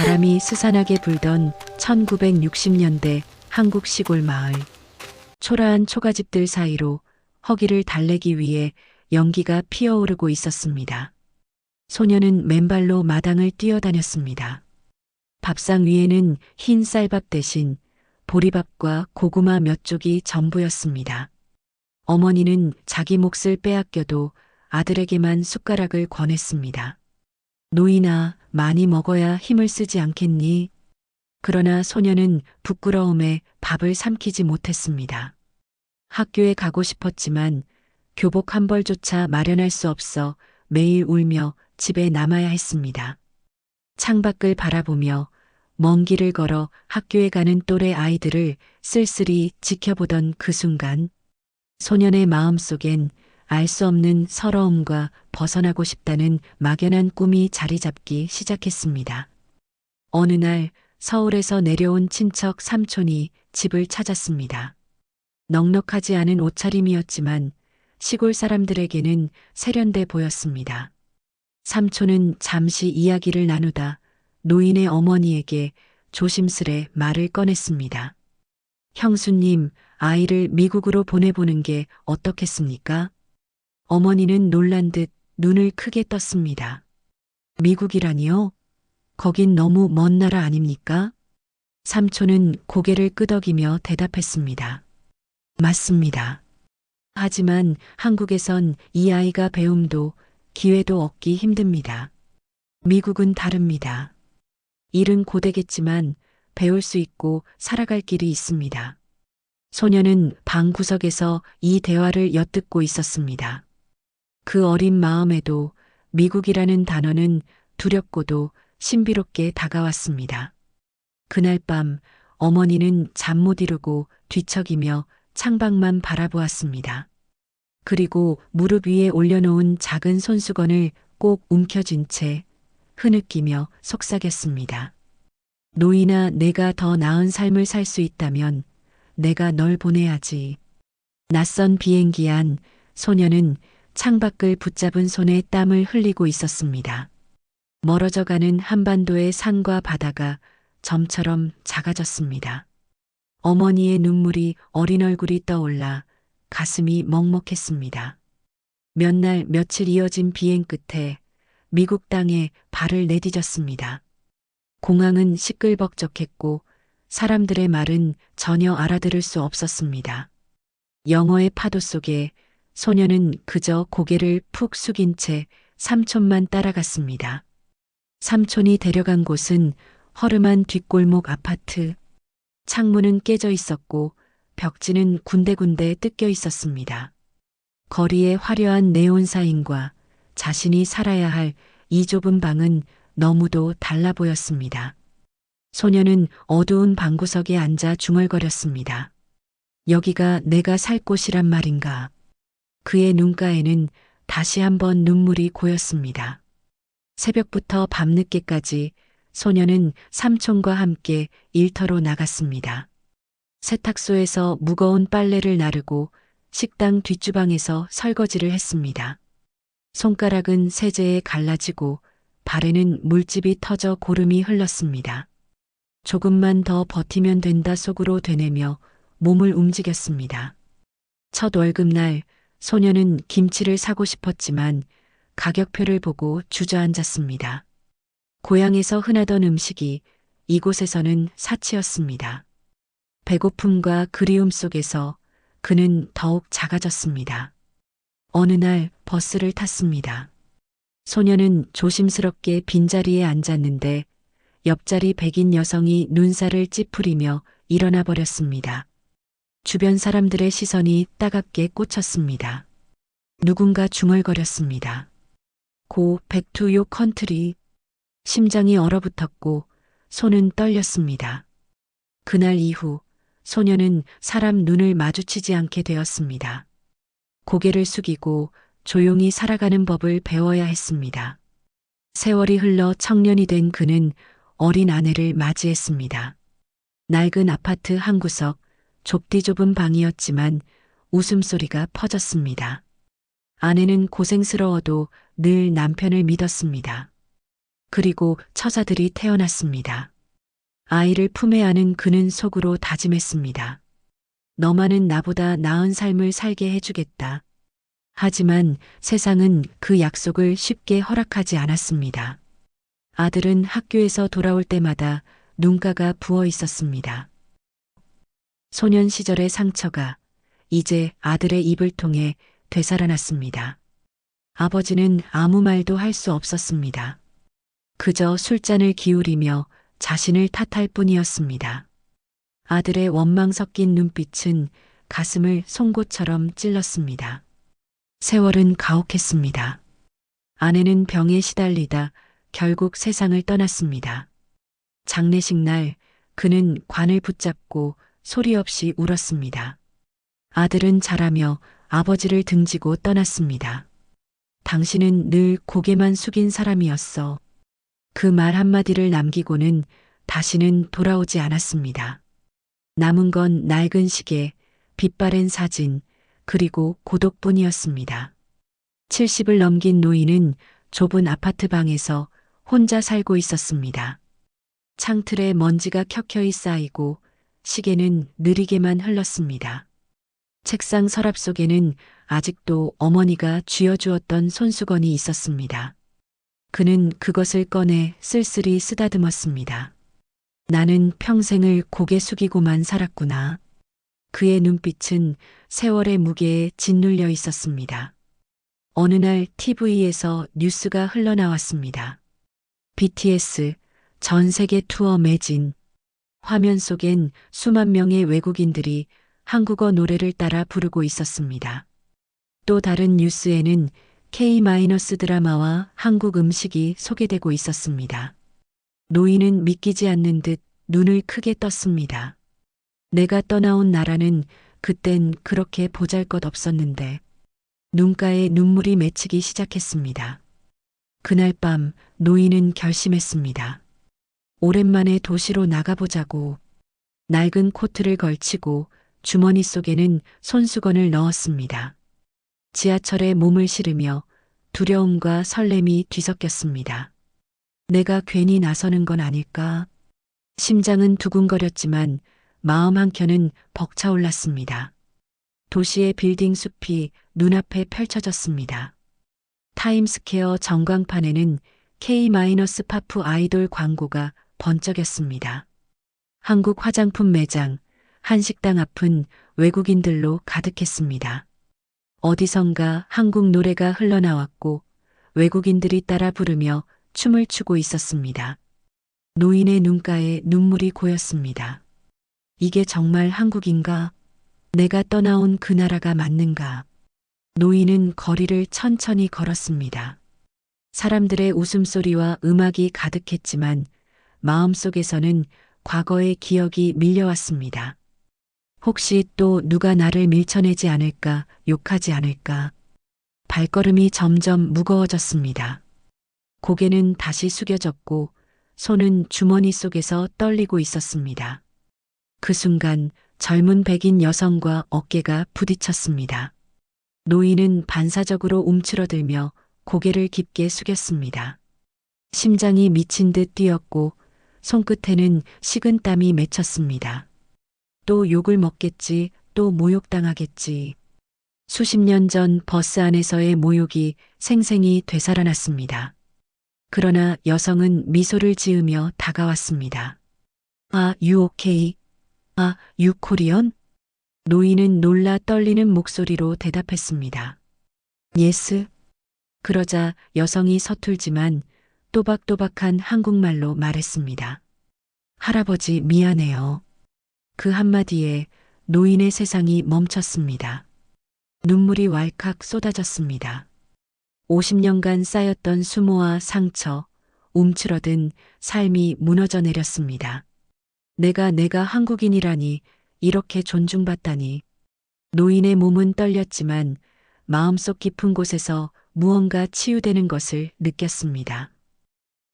바람이 스산하게 불던 1960년대 한국 시골 마을. 초라한 초가집들 사이로 허기를 달래기 위해 연기가 피어오르고 있었습니다. 소녀는 맨발로 마당을 뛰어다녔습니다. 밥상 위에는 흰 쌀밥 대신 보리밥과 고구마 몇 쪽이 전부였습니다. 어머니는 자기 몫을 빼앗겨도 아들에게만 숟가락을 권했습니다. 노인아, 많이 먹어야 힘을 쓰지 않겠니? 그러나 소녀는 부끄러움에 밥을 삼키지 못했습니다. 학교에 가고 싶었지만 교복 한 벌조차 마련할 수 없어 매일 울며 집에 남아야 했습니다. 창밖을 바라보며 먼 길을 걸어 학교에 가는 또래 아이들을 쓸쓸히 지켜보던 그 순간 소년의 마음속엔 알 수 없는 서러움과 벗어나고 싶다는 막연한 꿈이 자리 잡기 시작했습니다. 어느 날 서울에서 내려온 친척 삼촌이 집을 찾았습니다. 넉넉하지 않은 옷차림이었지만 시골 사람들에게는 세련돼 보였습니다. 삼촌은 잠시 이야기를 나누다 노인의 어머니에게 조심스레 말을 꺼냈습니다. 형수님, 아이를 미국으로 보내보는 게 어떻겠습니까? 어머니는 놀란 듯 눈을 크게 떴습니다. 미국이라니요? 거긴 너무 먼 나라 아닙니까? 삼촌은 고개를 끄덕이며 대답했습니다. 맞습니다. 하지만 한국에선 이 아이가 배움도 기회도 얻기 힘듭니다. 미국은 다릅니다. 일은 고되겠지만 배울 수 있고 살아갈 길이 있습니다. 소녀는 방 구석에서 이 대화를 엿듣고 있었습니다. 그 어린 마음에도 미국이라는 단어는 두렵고도 신비롭게 다가왔습니다. 그날 밤 어머니는 잠 못 이루고 뒤척이며 창밖만 바라보았습니다. 그리고 무릎 위에 올려놓은 작은 손수건을 꼭 움켜쥔 채 흐느끼며 속삭였습니다. 노인아, 내가 더 나은 삶을 살 수 있다면 내가 널 보내야지. 낯선 비행기 안 소녀는 창밖을 붙잡은 손에 땀을 흘리고 있었습니다. 멀어져가는 한반도의 산과 바다가 점처럼 작아졌습니다. 어머니의 눈물이 어린 얼굴이 떠올라 가슴이 먹먹했습니다. 몇 날 며칠 이어진 비행 끝에 미국 땅에 발을 내디뎠습니다. 공항은 시끌벅적했고 사람들의 말은 전혀 알아들을 수 없었습니다. 영어의 파도 속에 소녀는 그저 고개를 푹 숙인 채 삼촌만 따라갔습니다. 삼촌이 데려간 곳은 허름한 뒷골목 아파트. 창문은 깨져 있었고 벽지는 군데군데 뜯겨 있었습니다. 거리의 화려한 네온 사인과 자신이 살아야 할 이 좁은 방은 너무도 달라 보였습니다. 소녀는 어두운 방구석에 앉아 중얼거렸습니다. 여기가 내가 살 곳이란 말인가. 그의 눈가에는 다시 한번 눈물이 고였습니다. 새벽부터 밤늦게까지 소녀는 삼촌과 함께 일터로 나갔습니다. 세탁소에서 무거운 빨래를 나르고 식당 뒷주방에서 설거지를 했습니다. 손가락은 세제에 갈라지고 발에는 물집이 터져 고름이 흘렀습니다. 조금만 더 버티면 된다 속으로 되뇌며 몸을 움직였습니다. 첫 월급날 소녀는 김치를 사고 싶었지만 가격표를 보고 주저앉았습니다. 고향에서 흔하던 음식이 이곳에서는 사치였습니다. 배고픔과 그리움 속에서 그는 더욱 작아졌습니다. 어느 날 버스를 탔습니다. 소녀는 조심스럽게 빈자리에 앉았는데 옆자리 백인 여성이 눈살을 찌푸리며 일어나 버렸습니다. 주변 사람들의 시선이 따갑게 꽂혔습니다. 누군가 중얼거렸습니다. 고 백투요 컨트리. 심장이 얼어붙었고 손은 떨렸습니다. 그날 이후 소녀는 사람 눈을 마주치지 않게 되었습니다. 고개를 숙이고 조용히 살아가는 법을 배워야 했습니다. 세월이 흘러 청년이 된 그는 어린 아내를 맞이했습니다. 낡은 아파트 한 구석, 좁디 좁은 방이었지만 웃음소리가 퍼졌습니다. 아내는 고생스러워도 늘 남편을 믿었습니다. 그리고 처자들이 태어났습니다. 아이를 품에 안은 그는 속으로 다짐했습니다. 너만은 나보다 나은 삶을 살게 해주겠다. 하지만 세상은 그 약속을 쉽게 허락하지 않았습니다. 아들은 학교에서 돌아올 때마다 눈가가 부어 있었습니다. 소년 시절의 상처가 이제 아들의 입을 통해 되살아났습니다. 아버지는 아무 말도 할 수 없었습니다. 그저 술잔을 기울이며 자신을 탓할 뿐이었습니다. 아들의 원망 섞인 눈빛은 가슴을 송곳처럼 찔렀습니다. 세월은 가혹했습니다. 아내는 병에 시달리다 결국 세상을 떠났습니다. 장례식 날 그는 관을 붙잡고 소리 없이 울었습니다. 아들은 자라며 아버지를 등지고 떠났습니다. 당신은 늘 고개만 숙인 사람이었어. 그 말 한마디를 남기고는 다시는 돌아오지 않았습니다. 남은 건 낡은 시계, 빛바랜 사진, 그리고 고독뿐이었습니다. 70을 넘긴 노인은 좁은 아파트 방에서 혼자 살고 있었습니다. 창틀에 먼지가 켜켜이 쌓이고 시계는 느리게만 흘렀습니다. 책상 서랍 속에는 아직도 어머니가 쥐어주었던 손수건이 있었습니다. 그는 그것을 꺼내 쓸쓸히 쓰다듬었습니다. 나는 평생을 고개 숙이고만 살았구나. 그의 눈빛은 세월의 무게에 짓눌려 있었습니다. 어느 날 TV에서 뉴스가 흘러나왔습니다. BTS 전 세계 투어 매진. 화면 속엔 수만 명의 외국인들이 한국어 노래를 따라 부르고 있었습니다. 또 다른 뉴스에는 K- 드라마와 한국 음식이 소개되고 있었습니다. 노인은 믿기지 않는 듯 눈을 크게 떴습니다. 내가 떠나온 나라는 그땐 그렇게 보잘것없었는데 눈가에 눈물이 맺히기 시작했습니다. 그날 밤 노인은 결심했습니다. 오랜만에 도시로 나가보자고. 낡은 코트를 걸치고 주머니 속에는 손수건을 넣었습니다. 지하철에 몸을 실으며 두려움과 설렘이 뒤섞였습니다. 내가 괜히 나서는 건 아닐까? 심장은 두근거렸지만 마음 한켠은 벅차올랐습니다. 도시의 빌딩 숲이 눈앞에 펼쳐졌습니다. 타임스퀘어 전광판에는 K-파프 아이돌 광고가 번쩍였습니다. 한국 화장품 매장, 한식당 앞은 외국인들로 가득했습니다. 어디선가 한국 노래가 흘러나왔고 외국인들이 따라 부르며 춤을 추고 있었습니다. 노인의 눈가에 눈물이 고였습니다. 이게 정말 한국인가? 내가 떠나온 그 나라가 맞는가? 노인은 거리를 천천히 걸었습니다. 사람들의 웃음소리와 음악이 가득했지만 마음속에서는 과거의 기억이 밀려왔습니다. 혹시 또 누가 나를 밀쳐내지 않을까, 욕하지 않을까. 발걸음이 점점 무거워졌습니다. 고개는 다시 숙여졌고 손은 주머니 속에서 떨리고 있었습니다. 그 순간 젊은 백인 여성과 어깨가 부딪혔습니다. 노인은 반사적으로 움츠러들며 고개를 깊게 숙였습니다. 심장이 미친 듯 뛰었고 손끝에는 식은 땀이 맺혔습니다. 또 욕을 먹겠지, 또 모욕당하겠지. 수십 년 전 버스 안에서의 모욕이 생생히 되살아났습니다. 그러나 여성은 미소를 지으며 다가왔습니다. 아, you okay? 아, you Korean? 노인은 놀라 떨리는 목소리로 대답했습니다. Yes. 그러자 여성이 서툴지만 또박또박한 한국말로 말했습니다. 할아버지 미안해요. 그 한마디에 노인의 세상이 멈췄습니다. 눈물이 왈칵 쏟아졌습니다. 50년간 쌓였던 수모와 상처, 움츠러든 삶이 무너져 내렸습니다. 내가 한국인이라니, 이렇게 존중받다니. 노인의 몸은 떨렸지만 마음속 깊은 곳에서 무언가 치유되는 것을 느꼈습니다.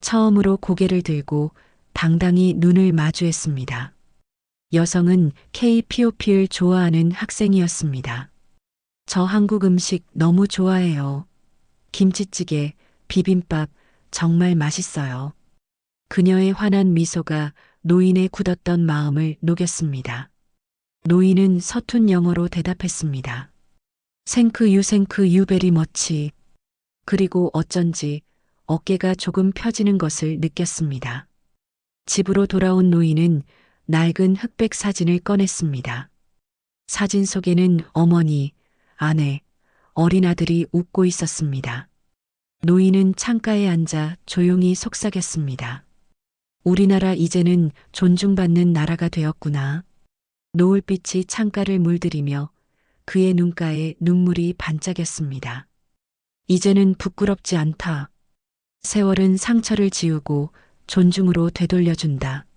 처음으로 고개를 들고 당당히 눈을 마주했습니다. 여성은 K-팝을 좋아하는 학생이었습니다. 저 한국 음식 너무 좋아해요. 김치찌개, 비빔밥, 정말 맛있어요. 그녀의 환한 미소가 노인의 굳었던 마음을 녹였습니다. 노인은 서툰 영어로 대답했습니다. 생크 유 베리 머치. 그리고 어쩐지 어깨가 조금 펴지는 것을 느꼈습니다. 집으로 돌아온 노인은 낡은 흑백 사진을 꺼냈습니다. 사진 속에는 어머니, 아내, 어린 아들이 웃고 있었습니다. 노인은 창가에 앉아 조용히 속삭였습니다. 우리나라 이제는 존중받는 나라가 되었구나. 노을빛이 창가를 물들이며 그의 눈가에 눈물이 반짝였습니다. 이제는 부끄럽지 않다. 세월은 상처를 지우고 존중으로 되돌려준다.